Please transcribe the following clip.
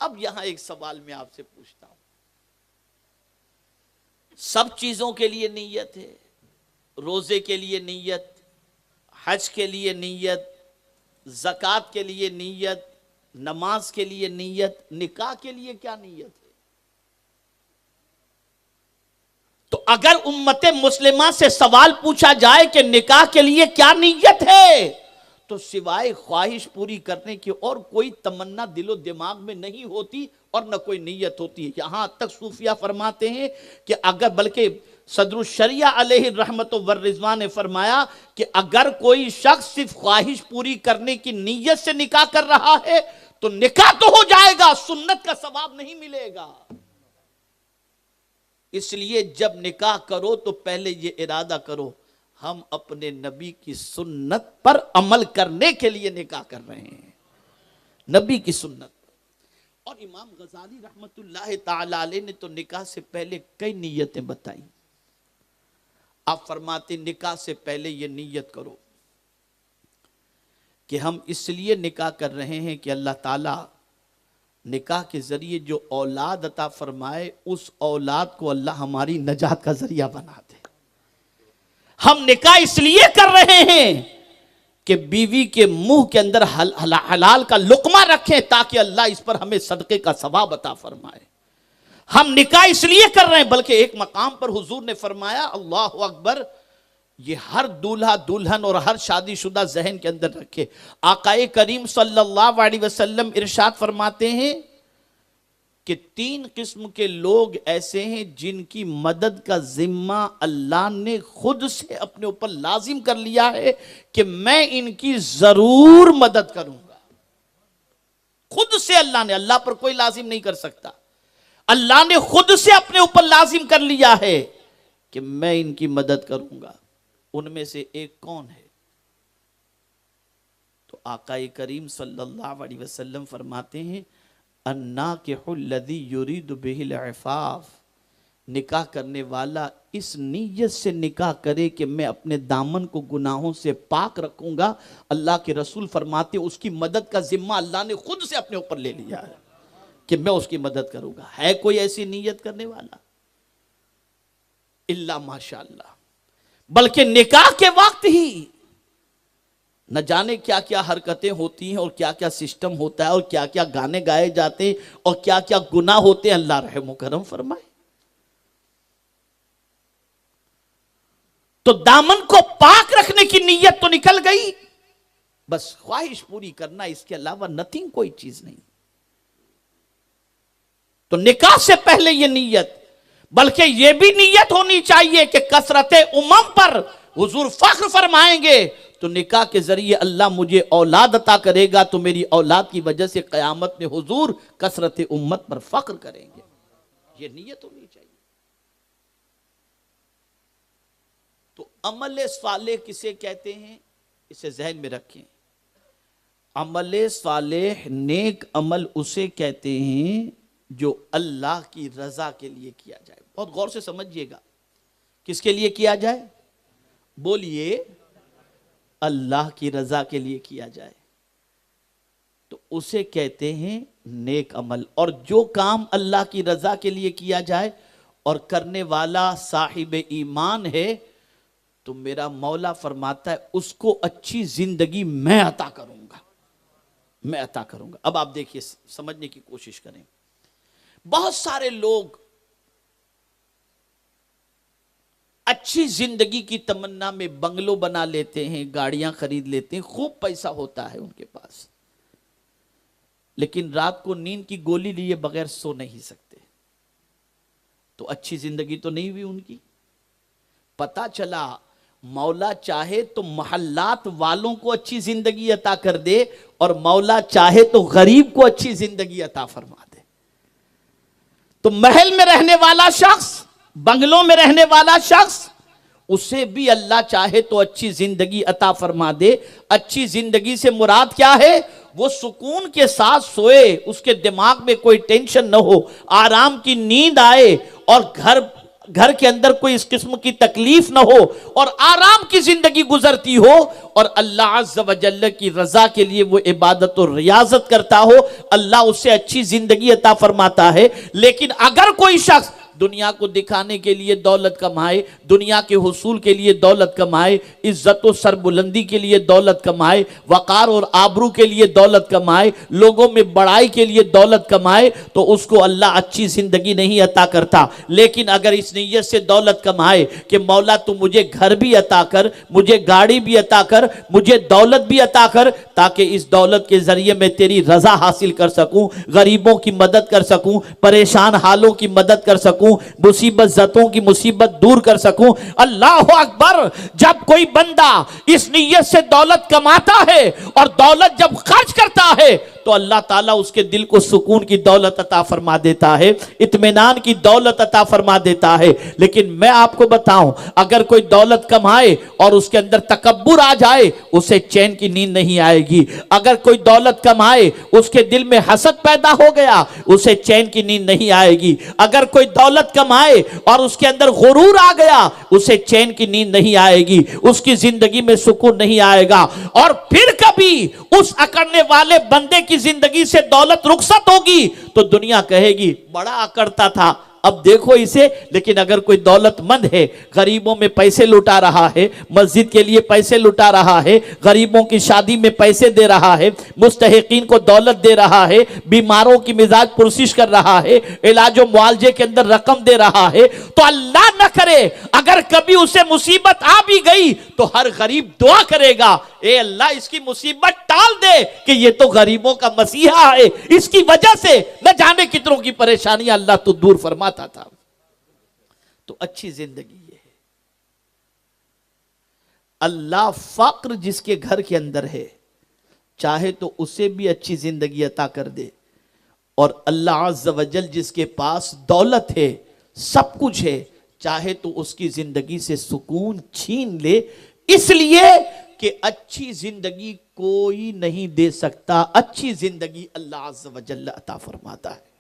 اب یہاں ایک سوال میں آپ سے پوچھتا ہوں، سب چیزوں کے لیے نیت ہے، روزے کے لیے نیت، حج کے لیے نیت، زکوٰۃ کے لیے نیت، نماز کے لیے نیت، نکاح کے لیے کیا نیت ہے؟ تو اگر امت مسلمہ سے سوال پوچھا جائے کہ نکاح کے لیے کیا نیت ہے، تو سوائے خواہش پوری کرنے کی اور کوئی تمنا دل و دماغ میں نہیں ہوتی اور نہ کوئی نیت ہوتی ہے۔ یہاں تک صوفیہ فرماتے ہیں کہ اگر، بلکہ صدر الشریعہ علیہ الرحمت والرضوان نے فرمایا کہ اگر کوئی شخص صرف خواہش پوری کرنے کی نیت سے نکاح کر رہا ہے تو نکاح تو ہو جائے گا، سنت کا ثواب نہیں ملے گا۔ اس لیے جب نکاح کرو تو پہلے یہ ارادہ کرو، ہم اپنے نبی کی سنت پر عمل کرنے کے لیے نکاح کر رہے ہیں، نبی کی سنت۔ اور امام غزالی رحمت اللہ تعالی علیہ نے تو نکاح سے پہلے کئی نیتیں بتائیں۔ آپ فرماتے نکاح سے پہلے یہ نیت کرو کہ ہم اس لیے نکاح کر رہے ہیں کہ اللہ تعالیٰ نکاح کے ذریعے جو اولاد عطا فرمائے اس اولاد کو اللہ ہماری نجات کا ذریعہ بنا دے۔ ہم نکاح اس لیے کر رہے ہیں کہ بیوی کے منہ کے اندر حلال کا لقمہ رکھیں تاکہ اللہ اس پر ہمیں صدقے کا ثواب عطا فرمائے۔ ہم نکاح اس لیے کر رہے ہیں، بلکہ ایک مقام پر حضور نے فرمایا اللہ اکبر، یہ ہر دولہا دلہن اور ہر شادی شدہ ذہن کے اندر رکھے۔ آقا کریم صلی اللہ علیہ وسلم ارشاد فرماتے ہیں کہ 3 قسم کے لوگ ایسے ہیں جن کی مدد کا ذمہ اللہ نے خود سے اپنے اوپر لازم کر لیا ہے کہ میں ان کی ضرور مدد کروں گا۔ خود سے اللہ پر کوئی لازم نہیں کر سکتا، اللہ نے خود سے اپنے اوپر لازم کر لیا ہے کہ میں ان کی مدد کروں گا۔ ان میں سے ایک کون ہے؟ تو آقا کریم صلی اللہ علیہ وسلم فرماتے ہیں الناکح الذی یرید بہ العفاف، نکاح کرنے والا اس نیت سے نکاح کرے کہ میں اپنے دامن کو گناہوں سے پاک رکھوں گا، اللہ کے رسول فرماتے اس کی مدد کا ذمہ اللہ نے خود سے اپنے اوپر لے لیا ہے کہ میں اس کی مدد کروں گا۔ ہے کوئی ایسی نیت کرنے والا؟ الا ماشاء اللہ۔ بلکہ نکاح کے وقت ہی نہ جانے کیا کیا حرکتیں ہوتی ہیں اور کیا کیا سسٹم ہوتا ہے اور کیا کیا گانے گائے جاتے ہیں اور کیا کیا گناہ ہوتے ہیں، اللہ رحم و کرم فرمائے۔ تو دامن کو پاک رکھنے کی نیت تو نکل گئی، بس خواہش پوری کرنا، اس کے علاوہ نتھنگ، کوئی چیز نہیں۔ تو نکاح سے پہلے یہ نیت، بلکہ یہ بھی نیت ہونی چاہیے کہ کثرت امم پر حضور فخر فرمائیں گے تو نکاح کے ذریعے اللہ مجھے اولاد عطا کرے گا، تو میری اولاد کی وجہ سے قیامت میں حضور کثرت امت پر فخر کریں گے۔ یہ نیت ہونی چاہیے۔ تو عمل صالح کسے کہتے ہیں؟ اسے ذہن میں رکھیں۔ عمل صالح، نیک عمل اسے کہتے ہیں جو اللہ کی رضا کے لیے کیا جائے۔ بہت غور سے سمجھیے گا، کس کے لیے کیا جائے؟ بولیے، اللہ کی رضا کے لیے کیا جائے تو اسے کہتے ہیں نیک عمل۔ اور جو کام اللہ کی رضا کے لیے کیا جائے اور کرنے والا صاحب ایمان ہے تو میرا مولا فرماتا ہے اس کو اچھی زندگی میں عطا کروں گا، میں عطا کروں گا۔ اب آپ دیکھیے، سمجھنے کی کوشش کریں۔ بہت سارے لوگ اچھی زندگی کی تمنا میں بنگلو بنا لیتے ہیں، گاڑیاں خرید لیتے ہیں، خوب پیسہ ہوتا ہے ان کے پاس، لیکن رات کو نیند کی گولی لیے بغیر سو نہیں سکتے۔ تو اچھی زندگی تو نہیں ہوئی ان کی۔ پتہ چلا مولا چاہے تو محلات والوں کو اچھی زندگی عطا کر دے اور مولا چاہے تو غریب کو اچھی زندگی عطا فرما دے۔ تو محل میں رہنے والا شخص، بنگلوں میں رہنے والا شخص، اسے بھی اللہ چاہے تو اچھی زندگی عطا فرما دے۔ اچھی زندگی سے مراد کیا ہے؟ وہ سکون کے ساتھ سوئے، اس کے دماغ میں کوئی ٹینشن نہ ہو، آرام کی نیند آئے اور گھر گھر کے اندر کوئی اس قسم کی تکلیف نہ ہو اور آرام کی زندگی گزرتی ہو اور اللہ عز و جل کی رضا کے لیے وہ عبادت و ریاضت کرتا ہو، اللہ اسے اچھی زندگی عطا فرماتا ہے۔ لیکن اگر کوئی شخص دنیا کو دکھانے کے لیے دولت کمائے، دنیا کے حصول کے لیے دولت کمائے، عزت و سربلندی کے لیے دولت کمائے، وقار اور آبرو کے لیے دولت کمائے، لوگوں میں بڑائی کے لیے دولت کمائے، تو اس کو اللہ اچھی زندگی نہیں عطا کرتا۔ لیکن اگر اس نیت سے دولت کمائے کہ مولا تو مجھے گھر بھی عطا کر، مجھے گاڑی بھی عطا کر، مجھے دولت بھی عطا کر، تاکہ اس دولت کے ذریعے میں تیری رضا حاصل کر سکوں، غریبوں کی مدد کر سکوں، پریشان حالوں کی مدد کر سکوں، مصیبت زدوں کی مصیبت دور کر سکوں۔ اللہ اکبر! جب کوئی بندہ اس نیت سے دولت کماتا ہے اور دولت جب خرچ کرتا ہے تو اللہ تعالیٰ اس کے دل کو سکون کی دولت عطا فرما دیتا ہے، اطمینان کی دولت عطا فرما دیتا ہے۔ لیکن میں آپ کو بتاؤں، اگر کوئی دولت کمائے اور اس کے اندر تکبر آ جائے، اسے چین کی نیند نہیں آئے گی۔ اگر کوئی دولت کمائے، اس کے دل میں حسد پیدا ہو گیا، اسے چین کی نیند نہیں آئے گی۔ اگر کوئی دولت کمائے اور اس کے اندر غرور آ گیا، اسے چین کی نیند نہیں آئے گی، اس کی زندگی میں سکون نہیں آئے گا۔ اور پھر کبھی اس اکڑنے والے بندے کی زندگی سے دولت رخصت ہوگی تو دنیا کہے گی بڑا اکڑتا تھا، اب دیکھو اسے۔ لیکن اگر کوئی دولت مند ہے، غریبوں میں پیسے لٹا رہا ہے، مسجد کے لیے پیسے لٹا رہا ہے، غریبوں کی شادی میں پیسے دے رہا ہے، مستحقین کو دولت دے رہا ہے، بیماروں کی مزاج پرسش کر رہا ہے، علاج و معالجے کے اندر رقم دے رہا ہے، تو اللہ نہ کرے اگر کبھی اسے مصیبت آ بھی گئی تو ہر غریب دعا کرے گا، اے اللہ اس کی مصیبت ٹال دے کہ یہ تو غریبوں کا مسیحا ہے، اس کی وجہ سے نہ جانے کتنوں کی پریشانیاں اللہ تو دور فرماتا تھا۔ تو اچھی زندگی یہ ہے۔ اللہ فقر جس کے گھر کے اندر ہے چاہے تو اسے بھی اچھی زندگی عطا کر دے، اور اللہ عز و جل جس کے پاس دولت ہے، سب کچھ ہے، چاہے تو اس کی زندگی سے سکون چھین لے، اس لیے کہ اچھی زندگی کوئی نہیں دے سکتا، اچھی زندگی اللہ عز و جل عطا فرماتا ہے۔